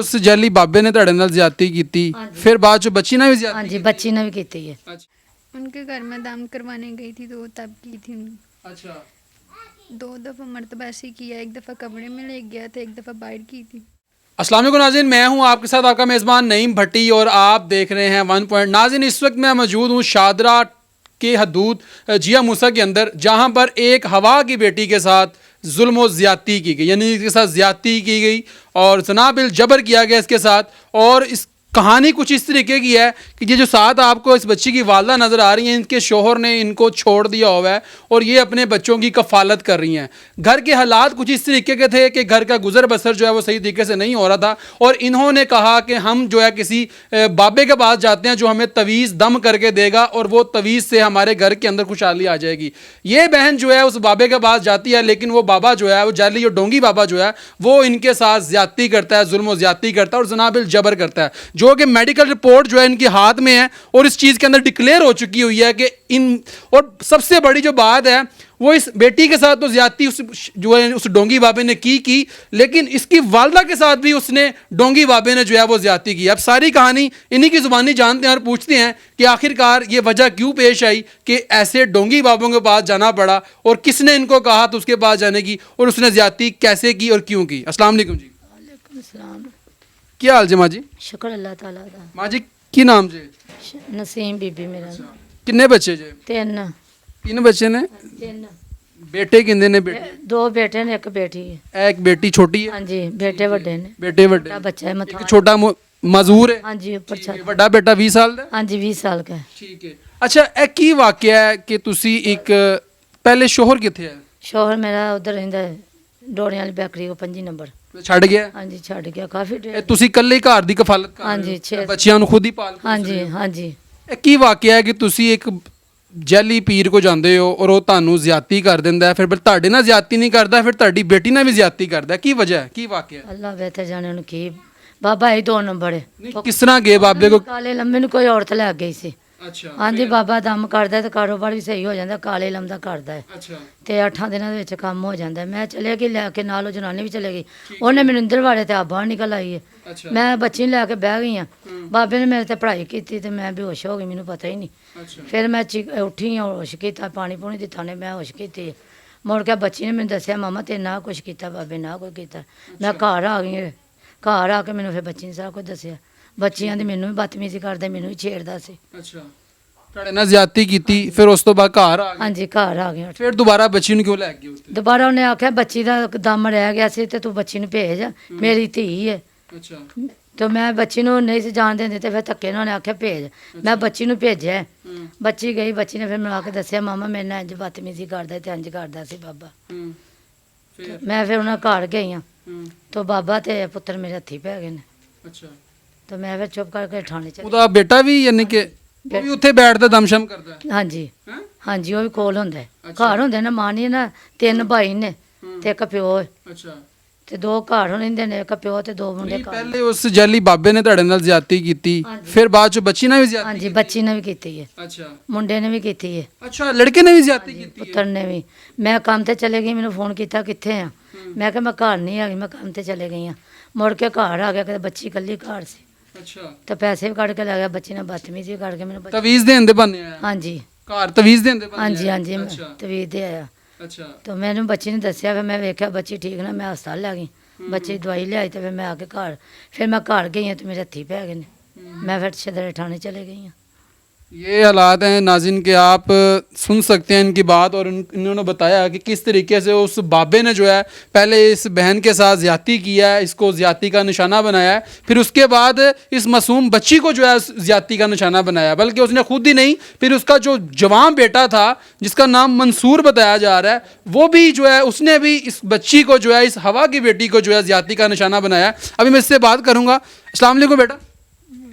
उस जैली बाबे ने तुहाडे नाल ज्यादती कीती, फिर बाद च बच्ची ने भी ज्यादती हाँ जी, कीती? बच्ची ने भी की है। अच्छा उनके घर में दाम करवाने गई थी तो तब की थी उन्होंने। अच्छा 2 दफ़ा मर्तबा ऐसे ही किया, एक दफ़ा कमरे में ले गया था, एक दफ़ा बाहर की थी। अस्सलाम वालेकुम नाज़रीन, मैं हूं आपके साथ आपका मेज़बान नईम भट्टी और आप देख रहे हैं 1 पॉइंट। नाज़रीन, इस वक्त मैं मौजूद हूं शादरा के हदूद जिया मूसा के अंदर, जहां पर एक हवा की बेटी के साथ जुल्म व ज़्यादती की गई, यानी इसके साथ ज़्यादती की गई और जनाबिल जबर किया गया इसके साथ। और इस कहानी कुछ इस तरीके की है कि ये जो साथ आपको इस बच्ची की वालदा नज़र आ रही हैं, इनके शोहर ने इनको छोड़ दिया हुआ है और ये अपने बच्चों की कफ़ालत कर रही हैं। घर के हालात कुछ इस तरीके के थे कि घर का गुजर बसर जो है वो सही तरीके से नहीं हो रहा था और इन्होंने कहा कि हम जो है किसी बाबे के पास जाते हैं जो हमें तवीज़ दम करके देगा और वो तवीज़ से हमारे घर के अंदर खुशहाली आ जाएगी। ये बहन जो है उस बाबे के पास जाती है, लेकिन वो बाबा जो है, वो जाली और डोंगी बाबा जो है, वो इनके साथ ज़्यादती करता है, जुल्म व ज़्यादती करता है और जनाबिल जबर करता है, जो कि मेडिकल रिपोर्ट जो है इनके हाथ में है और इस चीज़ के अंदर डिक्लेयर हो चुकी हुई है कि इन। और सबसे बड़ी जो बात है वो इस बेटी के साथ तो ज़्यादती उस जो है उस डोंगी बाबे ने की, लेकिन इसकी वालदा के साथ भी उसने डोंगी बाबे ने जो है वो ज़्यादती की। अब सारी कहानी इन्हीं की ज़ुबानी जानते हैं और पूछते हैं कि आखिरकार ये वजह क्यों पेश आई कि ऐसे डोंगी बाबों के पास जाना पड़ा और किसने इनको कहा तो उसके पास जाने की, और उसने ज़्यादती कैसे की और क्यों की। अस्सलाम वालेकुम जी, वालेकुम सलाम। क्या हाल जी माँ जी? शुक्र अल्लाह ताला दा। माँ जी की नाम जी? नसीम बीबी मेरा। किन्ने बच्चे जे? 3 तीन बच्चे ने। 3 बेटे किन्ने ने? बेटे 2 बेटे ने, एक बेटी है। एक बेटी छोटी है? हाँ जी, बेटे वड्डे ने। बेटे वड्डे छोटा बच्चा है एक मथा। छोटा मजूर है? हाँ जी, ऊपर छत। ਵੱਡਾ ਬੇਟਾ 20 ਸਾਲ ਦਾ? हाँ जी, 20 साल का है। ਠੀਕ ਹੈ। ਅੱਛਾ, ਇਹ ਕੀ ਵਾਕਿਆ ਹੈ ਕਿ ਤੁਸੀਂ ਇੱਕ ਪਹਿਲੇ ਸ਼ੋਹਰ ਕਿੱਥੇ ਹੈ? शोहर मेरा उधर रहिंदा है डोड़ियां वाली बेकरी को 5 नंबर। ਛੱਡ ਗਿਆ? हाँ जी, छड़ गया काफी ਇਹ देर। ਤੁਸੀਂ ਇਕੱਲੇ ਘਰ ਦੀ ਕਫਾਲਤ ਕਰ ਰਹੇ ਹੋ? ਹਾਂਜੀ, ਛੇ। ਬੱਚਿਆਂ ਨੂੰ ਖੁਦ ਹੀ ਪਾਲ हाँ ਪੋਸ जी, ਰਹੇ ਹੋ? हाँ जी। ਇਹ ਕੀ ਵਾਕਿਆ ਹੈ ਕਿ ਤੁਸੀਂ ਇੱਕ ਜੈਲੀ ਪੀਰ ਕੋ ਜਾਂਦੇ ਹੋ ਔਰ ਉਹ ਤੁਹਾਨੂੰ ਜ਼ਿਆਦਤੀ ਕਰ ਦਿੰਦਾ ਹੈ, ਫਿਰ ਤੁਹਾਡੇ ਨਾਲ ਜ਼ਿਆਦਤੀ ਨਹੀਂ ਕਰਦਾ, ਫਿਰ ਤੁਹਾਡੀ ਬੇਟੀ ਨਾਲ ਵੀ ਜ਼ਿਆਦਤੀ ਕਰਦਾ ਹੈ, ਕੀ ਵਜ੍ਹਾ ਹੈ, ਕੀ ਵਾਕਿਆ ਹੈ? अल्लाह बेहतर जाने उन्हें की। बाबा ही 2 नंबर है। ਨਹੀਂ, ਕਿਸ ਤਰ੍ਹਾਂ ਗਏ ਬਾਬੇ ਕੋ? काले लम्बे ਨੂੰ ਕੋਈ ਔਰਤ ਲੈ ਗਈ ਸੀ। ਅੱਛਾ ਹਾਂਜੀ, ਬਾਬਾ ਦਮ ਕਰਦਾ ਤੇ ਕਾਰੋਬਾਰ ਵੀ ਸਹੀ ਹੋ ਜਾਂਦਾ, ਕਾਲੇ ਲਮ ਦਾ ਕਰਦਾ ਹੈ ਅੱਛਾ ਤੇ 8 ਦਿਨਾਂ ਦੇ ਵਿੱਚ ਕੰਮ ਹੋ ਜਾਂਦਾ ਹੈ। ਮੈਂ ਚਲੇ ਗਈ ਲੈ ਕੇ ਨਾਲ, ਉਹ ਜਨਾਨੀ ਵੀ ਚਲੇ ਗਈ। ਉਹਨੇ ਮੈਨੂੰ ਅੰਦਰ ਵਾੜੇ ਤੇ ਆ ਬਾਹਰ ਨਿਕਲ ਆਈ ਹੈ। ਅੱਛਾ ਮੈਂ ਬੱਚੀ ਨੂੰ ਲੈ ਕੇ ਬਹਿ ਗਈ ਹਾਂ। ਬਾਬੇ ਨੇ ਮੇਰੇ ਤੇ ਪੜ੍ਹਾਈ ਕੀਤੀ ਤੇ ਮੈਂ ਬੇਹੋਸ਼ ਹੋ ਗਈ, ਮੈਨੂੰ ਪਤਾ ਹੀ ਨਹੀਂ। ਅੱਛਾ ਫਿਰ ਮੈਂ ਉੱਠੀ ਹਾਂ, ਹੋਸ਼ ਕੀਤਾ, ਪਾਣੀ ਪੂਣੀ ਦਿੱਤਾ ਨੇ, ਮੈਂ ਹੋਸ਼ ਕੀਤੀ। ਮੁੜ ਕੇ ਬੱਚੀ ਨੇ ਮੈਨੂੰ ਦੱਸਿਆ, ਮਾਮਾ ਤੇ ਨਾ ਕੁਛ ਕੀਤਾ, ਬਾਬੇ ਨਾ ਕੋਈ ਕੀਤਾ। ਮੈਂ ਘਰ ਆ ਗਈ। ਘਰ ਆ ਕੇ ਮੈਨੂੰ ਫਿਰ ਬੱਚੀ ਨੇ ਸਾਰਾ ਕੁਝ ਦੱਸਿਆ। ਬੱਚਿਆਂ ਦੀ ਮੈਨੂੰ ਵੀ ਬਦਤਮੀਜ਼ੀ ਕਰਦਾ, ਮੈਨੂੰ ਵੀ ਛੇੜਦਾ ਸੀ। ਅੱਛਾ, ਤੁਹਾਡੇ ਨਾਲ ਜ਼ਿਆਦਤੀ ਕੀਤੀ, ਫਿਰ ਉਸ ਤੋਂ ਬਾਅਦ ਘਰ ਆ ਗਏ, ਹਾਂਜੀ, ਘਰ ਆ ਗਏ। ਫਿਰ ਦੁਬਾਰਾ ਬੱਚੀ ਨੂੰ ਕਿਉਂ ਲੈ ਗਏ ਉੱਥੇ? ਦੁਬਾਰਾ ਉਹਨੇ ਆਖਿਆ ਬੱਚੀ ਦਾ ਦਮ ਰਹਿ ਗਿਆ ਸੀ ਤੇ ਤੂੰ ਬੱਚੀ ਨੂੰ ਭੇਜ, ਮੇਰੀ ਧੀ ਹੈ। ਅੱਛਾ ਤੇ ਮੈਂ ਬੱਚੀ ਨੂੰ ਨਹੀਂ ਸੀ ਜਾਣ ਦਿੰਦੀ ਤੇ ਫਿਰ ਧੱਕੇ ਨਾਲ ਉਹਨੇ ਆਖਿਆ ਭੇਜ। ਮੈਂ ਬੱਚੀ ਨੂੰ ਭੇਜਿਆ। ਹੂੰ ਬੱਚੀ ਗਈ, ਬੱਚੀ ਨੇ ਫਿਰ ਮੈਨੂੰ ਆ ਕੇ ਦੱਸਿਆ, ਮਾਮਾ ਮੇਰੇ ਨਾਲ ਇੰਜ ਬਦਤਮੀਜ਼ੀ ਕਰਦਾ ਤੇ ਇੰਜ ਕਰਦਾ ਸੀ ਬਾਬਾ। ਹੂੰ ਫਿਰ ਮੈਂ ਫਿਰ ਉਹਨਾਂ ਘਰ ਗਈ ਹਾਂ ਹੂੰ ਤੇ ਬਾਬਾ ਤੇ ਪੁੱਤਰ ਮੇਰੇ ਹੱਥੀ ਪੈ ਗਏ ਨੇ। ਅੱਛਾ, ਤੇ ਮੈਂ ਫਿਰ ਚੁੱਪ ਕਰਕੇ ਠਾਣੇ ਚ। ਉਹਦਾ ਬੇਟਾ ਵੀ ਯਾਨੀ ਕਿ ਉਹ ਵੀ ਉੱਥੇ ਬੈਠਦਾ ਦਮਸ਼ਮ ਕਰਦਾ ਹੈ? ਹਾਂਜੀ, ਹੈਂ? ਹਾਂਜੀ, ਉਹ ਵੀ ਕੋਲ ਹੁੰਦਾ ਹੈ। ਅੱਛਾ। ਘਰ ਹੁੰਦੇ ਨਾ, ਮਾਂ ਨਹੀਂ ਨਾ, 3 ਭਾਈ ਨੇ ਹੂੰ। ਤੇ ਇੱਕ ਪਿਓ ਹੈ ਅੱਛਾ, ਤੇ 2 ਘਰ ਹੁੰਦੇ ਨੇ, ਇੱਕ ਪਿਓ ਤੇ 2 ਮੁੰਡੇ ਨਹੀਂ, ਘਰ। ਪਹਿਲੇ ਉਸ ਜੈਲੀ ਬਾਬੇ ਨੇ ਤੁਹਾਡੇ ਨਾਲ ਜ਼ਿਆਦਤੀ ਕੀਤੀ, ਹਾਂਜੀ। ਫਿਰ ਬਾਅਦ ਚ ਬੱਚੀ ਨਾਲ ਵੀ ਜ਼ਿਆਦਤੀ ਹਾਂਜੀ, ਕੀਤੀ? ਬੱਚੀ ਨੇ ਵੀ ਕੀਤੀ ਹੈ, ਅੱਛਾ ਮੁੰਡੇ ਨੇ ਵੀ ਕੀਤੀ ਹੈ, ਅੱਛਾ, ਲੜਕੇ ਨੇ ਵੀ ਜ਼ਿਆਦਤੀ ਕੀਤੀ ਹੈ? ਪੁੱਤਰ ਨੇ ਵੀ। ਮੈਂ ਕੰਮ ਤੇ ਚਲੇ ਗਈ, ਮੈਨੂੰ ਫੋਨ ਕੀਤਾ ਕਿੱਥੇ ਆ। ਮੈਂ ਕਿਹਾ ਮੈਂ ਘਰ ਨਹੀਂ ਹੈਗੀ, ਮੈਂ ਕੰਮ ਤੇ ਚਲੇ ਗਈ ਆ। ਮੁੜ ਕੇ ਘਰ ਆ ਗਿਆ ਕਿ ਬੱਚੀ ਇਕੱਲੀ ਘਰ ਸੀ ਅੱਛਾ, ਤੇ ਪੈਸੇ ਵੀ ਕੱਢ ਕੇ ਲੈ ਗਿਆ। ਬੱਚੀ ਨੇ ਬਦਤਮੀਜ਼ੀ ਕਰਕੇ ਮੈਨੂੰ ਤਵੀਜ਼ ਦੇਣ ਦੇ ਬੰਨੇ ਆਇਆ? ਹਾਂਜੀ, ਘਰ ਤਵੀਜ਼ ਦੇਣ ਦੇ ਬੰਨੇ ਹਾਂਜੀ, ਆਇਆ? ਹਾਂਜੀ, ਅੱਛਾ ਤਵੀਜ਼ ਦੇ ਆਇਆ। ਅੱਛਾ ਤਾਂ ਮੈਨੂੰ ਬੱਚੀ ਨੇ ਦੱਸਿਆ, ਫਿਰ ਮੈਂ ਵੇਖਿਆ ਬੱਚੀ ਠੀਕ ਨਾ, ਮੈਂ ਹਸਪਤਾਲ ਲੈ ਗਈ। ਬੱਚੀ ਦੀ ਦਵਾਈ ਲਿਆਈ ਤੇ ਫਿਰ ਮੈਂ ਆ ਕੇ ਘਰ, ਫਿਰ ਮੈਂ ਘਰ ਗਈ ਹਾਂ ਤੇ ਮੇਰੇ ਹੱਥੀ ਪੈ ਗਏ ਨੇ। मैं फिर छदरे ठाणे चले गई हूँ। ये हालात हैं नाज़रीन के, आप सुन सकते हैं इनकी बात। और इन्होंने बताया कि किस तरीके से उस बाबे ने जो है पहले इस बहन के साथ ज़्यादती किया है, इसको ज़्यादती का निशाना बनाया है, फिर उसके बाद इस मासूम बच्ची को जो है ज़्यादती का निशाना बनाया। बल्कि उसने खुद ही नहीं, फिर उसका जो जवान बेटा था जिसका नाम मंसूर बताया जा रहा है, वो भी जो है उसने भी इस बच्ची को जो है, इस हवा की बेटी को जो है ज़्यादती का निशाना बनाया है। अभी मैं इससे बात करूँगा। अस्सलाम वालेकुम बेटा,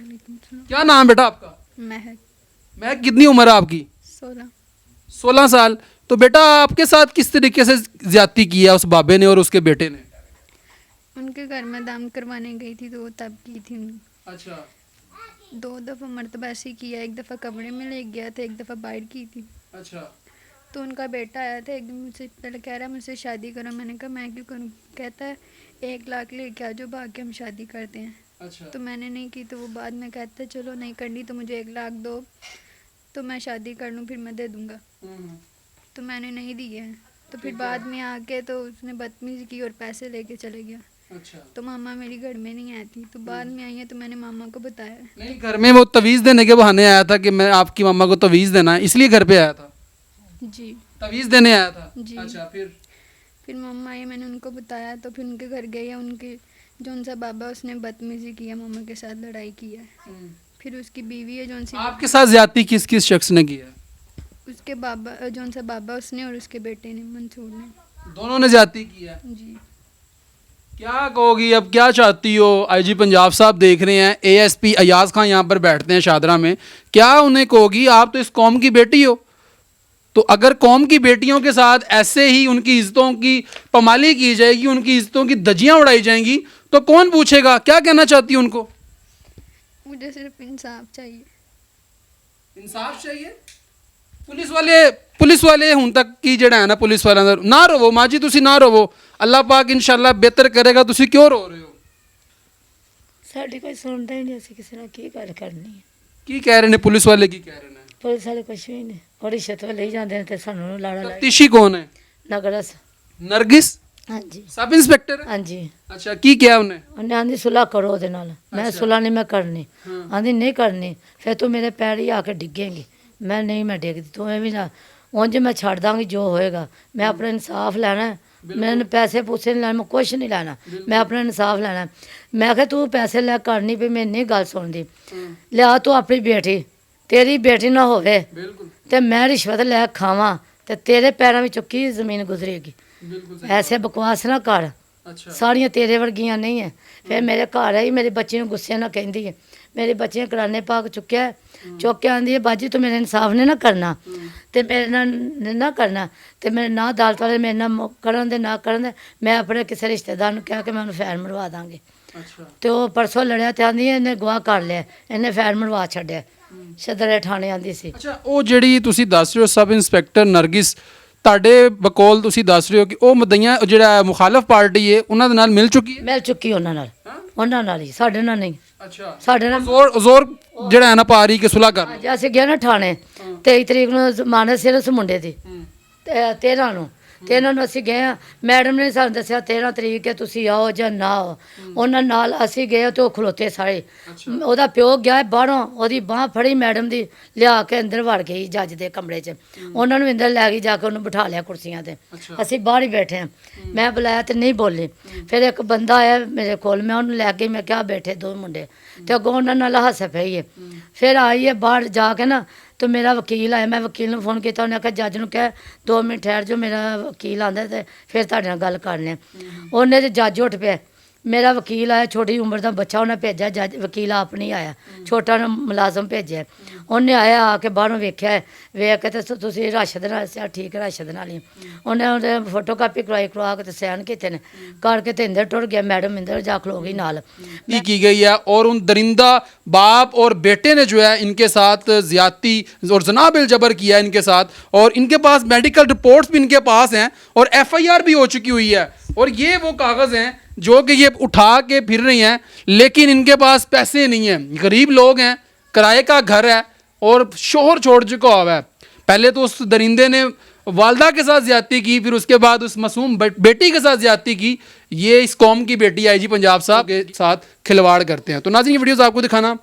क्या नाम बेटा आपका? महक। मैं कितनी उम्र है आपकी? 16। 16 साल। तो बेटा आपके साथ किस तरीके से ज्यादती की है उस बाबे ने और उसके बेटे ने? उनके घर में दाम करवाने गई थी तो तब की थी उन्होंने। अच्छा 2 दफ़ा मर्तबा ऐसे ही किया, एक दफ़ा कमरे में ले गया था, एक दफ़ा बाहर की थी। अच्छा तो उनका बेटा आया था एक दिन, मुझसे पहले कह रहा है मुझसे शादी करो। मैंने कहा मैं क्यों करूँ? कहता है 1 लाख लेके आ जाओ, बाकी हम शादी करते हैं। अच्छा तो मैंने नहीं की। तो वो बाद में कहता है चलो नहीं करनी तो मुझे 1 लाख दो, तो मैं शादी कर लूँ, फिर मैं दे दूँगा। तो मैंने नहीं दिए हैं। तो फिर बाद में आके तो उसने बदतमीज़ी की और पैसे लेके चले गया। अच्छा तो मामा मेरी घर में नहीं आई थी, तो बाद में आई है, तो मैंने मामा को बताया। नहीं, घर में वो तवीज़ देने के बहाने आया था कि मैं आपकी मम्मा को तवीज़ देना है, इसलिए घर पे आया था, जी तवीज़ देने आया था। जी। अच्छा फिर मम्मा आई, मैंने उनको बताया, तो फिर उनके घर गए। उनके जो उनसा बाबा उसने बदतमीज़ी की है, मम्मा के साथ लड़ाई की है। फिर उसकी बीवी है जो आपके साथ ज्यादती किस किस शख्स ने की है? उसके बाबा जो उनसा बाबा उसने और उसके बेटे ने, मंसूर ने। दोनों ने ज्यादती की है। जी क्या कहोगी, अब क्या चाहती हो? आईजी पंजाब साहब देख रहे हैं, एएसपी अयाज खान यहाँ पर बैठते हैं शादरा में, क्या उन्हें कहोगी? आप तो इस कौम की बेटी हो, तो अगर कौम की बेटियों के साथ ऐसे ही उनकी इज्जतों की पमाली की जाएगी, उनकी इज्जतों की धज्जियां उड़ाई जाएंगी, तो कौन पूछेगा? क्या कहना चाहती है उनको? मुझे सिर्फ इंसाफ चाहिए। इंसाफ चाहिए। पुलिस वाले ਹੁਣ ਤੱਕ ਕੀ ਜਿਹੜਾ ਹੈ ਨਾ ਪੁਲਿਸ ਵਾਲਿਆਂ ਦਾ ਨਾ ਰੋਵੋ ਮਾਂ ਜੀ, ਤੁਸੀਂ ਨਾ ਰੋਵੋ, ਅੱਲਾਹ ਪਾਕ ਇਨਸ਼ਾਅੱਲਾ ਬਿਹਤਰ ਕਰੇਗਾ, ਤੁਸੀਂ ਕਿਉਂ ਰੋ ਰਹੇ ਹੋ? ਸਾਡੀ ਕੋਈ ਸੁਣਦਾ ਹੀ ਨਹੀਂ, ਅਸੀਂ ਕਿਸੇ ਨਾਲ ਕੀ ਗੱਲ ਕਰਨੀ ਹੈ। ਕੀ ਕਹਿ ਰਹੇ ਨੇ ਪੁਲਿਸ ਵਾਲੇ, ਕੀ ਕਹਿ ਰਹੇ ਨੇ? ਪੁਲਿਸ ਵਾਲੇ ਕੁਛ ਵੀ ਨਹੀਂ, ਉਹ ਰਿਸ਼ਵਤ ਲਈ ਜਾਂਦੇ ਨੇ ਤੇ ਸਾਨੂੰ ਲਾੜਾ ਲਾਈ। ਤਫਤੀਸ਼ੀ ਕੌਣ ਹੈ? ਨਗਰਸ। ਨਰਗਿਸ ਹਾਂਜੀ ਸਬ ਇੰਸਪੈਕਟਰ? ਹਾਂਜੀ। ਅੱਛਾ, ਕੀ ਕਿਹਾ ਉਹਨੇ? ਉਹਨੇ ਆਂਦੀ ਸੁਲਾ ਕਰੋ ਉਹਦੇ ਨਾਲ। ਮੈਂ ਸੁਲਾ ਨਹੀਂ ਮੈਂ ਕਰਨੀ। ਆਂਦੀ ਨਹੀਂ ਕਰਨੀ, ਫਿਰ ਤੂੰ ਮੇਰੇ ਪੈਰ ਹੀ ਆ ਕੇ ਡਿੱਗੇਂਗੀ। ਮੈਂ ਨਹੀਂ, ਮੈਂ ਡਿੱਗਦੀ, ਤੂੰ ਐਵੇਂ ਨਾ, ਉਂਝ ਮੈਂ ਛੱਡ ਦਾਂਗੀ ਜੋ ਹੋਏਗਾ। ਮੈਂ ਆਪਣਾ ਇਨਸਾਫ ਲੈਣਾ ਹੈ, ਮੈਨੂੰ ਪੈਸੇ ਪੂਸੇ ਨਹੀਂ ਲੈਣੇ, ਮੈਂ ਕੁਛ ਨਹੀਂ ਲੈਣਾ, ਮੈਂ ਆਪਣਾ ਇਨਸਾਫ ਲੈਣਾ ਹੈ। ਮੈਂ ਕਿਹਾ ਤੂੰ ਪੈਸੇ ਲੈ ਕਰਨੀ ਪਈ, ਮੈਂ ਨਹੀਂ ਗੱਲ ਸੁਣਦੀ। ਲਿਆ ਤੂੰ ਆਪਣੀ ਬੇਟੀ, ਤੇਰੀ ਬੇਟੀ ਨਾ ਹੋਵੇ ਬਿਲਕੁਲ ਤੇ ਮੈਂ ਰਿਸ਼ਵਤ ਲੈ ਖਾਵਾਂ ਤੇ ਤੇਰੇ ਪੈਰਾਂ ਵਿੱਚੋਂ ਕੀ ਜ਼ਮੀਨ ਗੁਜ਼ਰੇਗੀ? ਬਿਲਕੁਲ ਐਸੇ ਬਕਵਾਸ ਨਾ ਕਰ, ਅੱਛਾ ਸਾਰੀਆਂ ਤੇਰੇ ਵਰਗੀਆਂ ਨਹੀਂ ਹੈ। ਫਿਰ ਮੇਰੇ ਘਰ ਆਈ, ਮੇਰੇ ਬੱਚੇ ਨੂੰ ਗੁੱਸੇ ਨਾਲ ਕਹਿੰਦੀ ਹੈ, ਮੇਰੇ ਬੱਚੇ ਨੇ ਕਰਾਨੇ ਪਾਕ ਚੁੱਕਿਆ, ਚੁੱਕ ਕੇ ਆਂਦੀ ਹੈ ਬਾਜੀ ਤੂੰ ਮੇਰੇ ਇਨਸਾਫ ਨੇ ਨਾ ਕਰਨਾ ਤੇ ਮੇਰੇ ਨਾਲ ਨਾ ਕਰਨਾ, ਤੇ ਮੇਰੇ ਨਾ ਅਦਾਲਤ ਵਾਲੇ ਮੇਰੇ ਨਾਲ ਕਰਨ ਦੇ ਨਾ ਕਰਨ ਦੇ, ਮੈਂ ਆਪਣੇ ਕਿਸੇ ਰਿਸ਼ਤੇਦਾਰ ਨੂੰ ਕਿਹਾ ਕਿ ਮੈਂ ਉਹਨੂੰ ਫੈਨ ਮਰਵਾ ਦਾਂਗੀ। ਅੱਛਾ ਤੇ ਉਹ ਪਰਸੋਂ ਲੜਿਆ ਤੇ ਆਂਦੀ ਇਹਨੇ ਗਵਾਹ ਕਰ ਲਿਆ, ਇਹਨੇ ਫੈਨ ਮਰਵਾ ਛੱਡਿਆ। ਸਦਰੇ ਥਾਣੇ ਆਂਦੀ ਸੀ। ਅੱਛਾ, ਉਹ ਜਿਹੜੀ ਤੁਸੀਂ ਦੱਸ ਰਹੇ ਹੋ ਸਬ ਇੰਸਪੈਕਟਰ ਨਰਗਿਸ, ਤੁਹਾਡੇ ਬਕੌਲ ਤੁਸੀਂ ਦੱਸ ਰਹੇ ਹੋ ਕਿ ਉਹ ਮਦਈਆਂ ਜਿਹੜਾ ਮੁਖਾਲਫ ਪਾਰਟੀ ਹੈ ਉਹਨਾਂ ਦੇ ਨਾਲ ਮਿਲ ਚੁੱਕੀ ਹੈ? ਮਿਲ ਚੁੱਕੀ ਉਹਨਾਂ ਨਾਲ, ਉਹਨਾਂ ਨਾਲ ਹੀ, ਸਾਡੇ ਨਾਲ ਨਹੀਂ। ਅੱਛਾ, ਸਾਡੇ ਨਾਲ ਜ਼ੋਰ ਜਿਹੜਾ ਹੈ ਨਾ ਪਾ ਰਹੀ ਕਿ ਸੁਲ੍ਹਾ ਕਰ ਲਓ। ਅੱਜ ਅਸੀਂ ਗਏ ਨਾ ਥਾਣੇ 23 ਤਰੀਕ ਨੂੰ ਮਾਨਸ ਸਿਰ ਉਸ ਮੁੰਡੇ ਦੀ, ਤੇ 13 ਨੂੰ ਤੇ ਇਹਨਾਂ ਨੂੰ ਅਸੀਂ ਗਏ ਆ, ਮੈਡਮ ਨੇ ਸਾਨੂੰ ਦੱਸਿਆ 13 ਤਰੀਕ ਹੈ ਤੁਸੀਂ ਆਓ ਜਾਂ ਨਾ ਆਓ। ਉਹਨਾਂ ਨਾਲ ਅਸੀਂ ਗਏ ਤੇ ਉਹ ਖਲੋਤੇ ਸਾਰੇ। ਉਹਦਾ ਪਿਓ ਗਿਆ ਬਾਹਰੋਂ, ਉਹਦੀ ਬਾਂਹ ਫੜੀ ਮੈਡਮ ਦੀ, ਲਿਆ ਕੇ ਅੰਦਰ ਵੜ ਗਈ ਜੱਜ ਦੇ ਕਮਰੇ 'ਚ। ਉਹਨਾਂ ਨੂੰ ਅੰਦਰ ਲੈ ਗਈ, ਜਾ ਕੇ ਉਹਨੂੰ ਬਿਠਾ ਲਿਆ ਕੁਰਸੀਆਂ ਤੇ। ਅਸੀਂ ਬਾਹਰ ਹੀ ਬੈਠੇ ਹਾਂ, ਮੈਂ ਬੁਲਾਇਆ ਤੇ ਨਹੀਂ ਬੋਲੇ। ਫਿਰ ਇੱਕ ਬੰਦਾ ਆਇਆ ਮੇਰੇ ਕੋਲ, ਮੈਂ ਉਹਨੂੰ ਲੈ ਕੇ ਮੈਂ ਕਿਹਾ ਬੈਠੇ 2 ਮੁੰਡੇ, ਤੇ ਅੱਗੋਂ ਉਹਨਾਂ ਨਾਲ ਹੱਸ ਪਈ ਹੈ। ਫਿਰ ਆਈ ਹੈ ਬਾਹਰ ਜਾ ਕੇ ਨਾ, तो मेरा वकील आया, मैं वकील ने फोन किया, उन्हें कहा जज ने कहा 2 मिनट ठहर जो, मेरा वकील आंदा ते फिर तुहाडे नाल गल करने। उन्हें ते जज उठ पिया, मेरा वकील आया, छोटी उम्र का बच्चा उन्हें भेजा, जज वकील आप नहीं आया, छोटा मुलाजम भेजा। उन्हें आया, आके बाहरों वेख्या, वेख के तो तुसीं रश दे नाल, ठीक रश दे नाल ही। उन्हें फोटो कापी करवा के सैन किए ने, करके तो इंदर टुर गया, मैडम इंदर जा खलो गई नाल। की गई है और उन दरिंदा बाप और बेटे ने जो है इनके साथ ज्यादती और जनाबिल जबर किया है इनके साथ, और इनके पास मेडिकल रिपोर्ट्स भी इनके पास हैं और FIR भी हो चुकी हुई है। और ये वो कागज़ हैं जो कि ये उठा के फिर रही हैं, लेकिन इनके पास पैसे नहीं हैं, गरीब लोग हैं, किराए का घर है और शोहर छोड़ चुका हुआ है। पहले तो उस दरिंदे ने वालदा के साथ ज्यादती की, फिर उसके बाद उस मासूम बेटी के साथ ज्यादती की। ये इस कौम की बेटी आईजी पंजाब साहब के साथ खिलवाड़ करते हैं। तो नाज़रीन, ये वीडियोज़ आपको दिखाना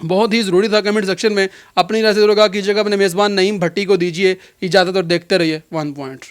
बहुत ही ज़रूरी था। कमेंट सेक्शन में अपनी राय से कीजिएगा, अपने मेज़बान नईम भट्टी को दीजिए इजाज़त और देखते रहिए 1 पॉइंट।